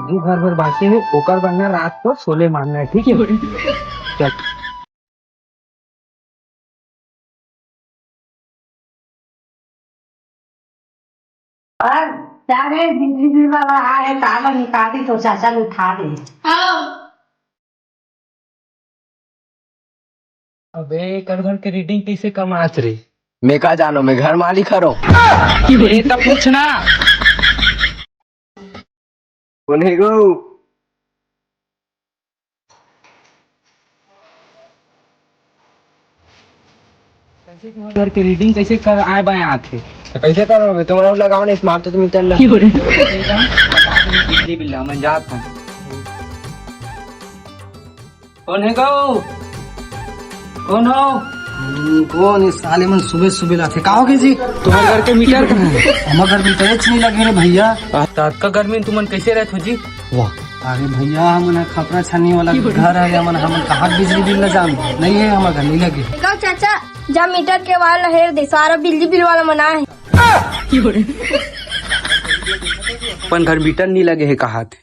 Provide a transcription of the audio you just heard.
जो घर भर बाकी है ओकर बनना रात को सोले मारना है, ठीक है? चल। और चाहे बिजली बिल वाला आए ताला निकाली तो चाचा ने उठा दे। अबे कर घर के रीडिंग कैसे कमात रे? मैं का जानो, मैं घर मालिक हरो। ये तो पूछना। उन्हें गो कैसे घर के रीडिंग कैसे कर आए बाएं आते? तो कैसे करोगे? तुम्हारा लगाओ ना स्मार्ट तो तुम चल बिजली बिल मैं जाता हूँ। कौन है गो? कौन हो? कौन इस साले मन सुबह सुबह लाते कहोगे जी? तुम्हारे घर के मीटर कहाँ है? हमारे घर में तो नहीं लगे रे भैया। आपका घर में तुमन कैसे रहते हो जी? वाह, अरे भैया हमन खपरा छानी वाला घर है, हमन कहाँ बिजली बिल न जान नहीं है, हमारे घर नहीं लगे। देखो चाचा, जब मीटर के वाल हेर दे सारा बिजली बिल वाला मना है। अपन घर मीटर नहीं लगे है कहा थे?